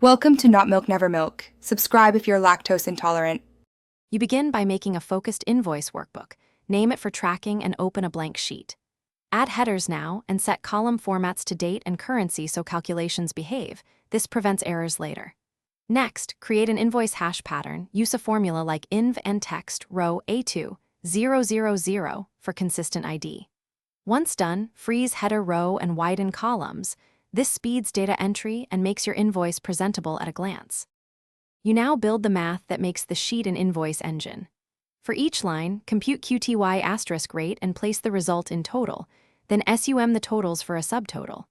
Welcome to Not Milk Never Milk. Subscribe if you're lactose intolerant. You begin by making a focused invoice workbook, name it for tracking, and open a blank sheet. Add headers now and set column formats to date and currency so calculations behave. This prevents errors later. Next, create an invoice hash pattern. Use a formula like inv and text row A2 000 for consistent ID. Once done, freeze header row and widen columns. This speeds data entry and makes your invoice presentable at a glance. You now build the math that makes the sheet an invoice engine. For each line, compute QTY* rate and place the result in total, then sum the totals for a subtotal.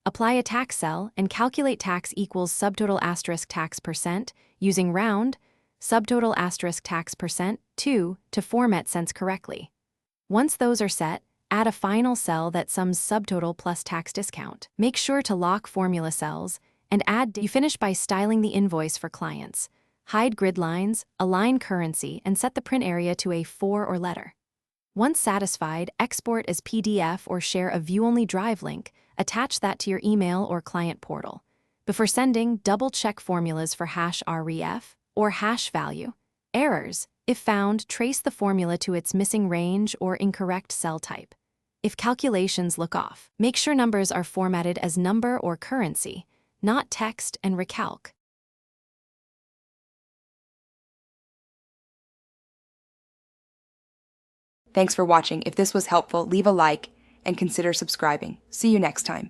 Apply a tax cell and calculate tax equals subtotal * tax percent using round, subtotal * tax percent 2 to format sense correctly. Once those are set, add a final cell that sums subtotal plus tax discount. Make sure to lock formula cells and you finish by styling the invoice for clients. Hide grid lines, align currency, and set the print area to A4 or letter. Once satisfied, export as PDF or share a view-only drive link. Attach that to your email or client portal. Before sending, double-check formulas for #ref or hash value. Errors, if found, trace the formula to its missing range or incorrect cell type. If calculations look off, make sure numbers are formatted as number or currency, not text, and recalc. Thanks for watching. If this was helpful, leave a like and consider subscribing. See you next time.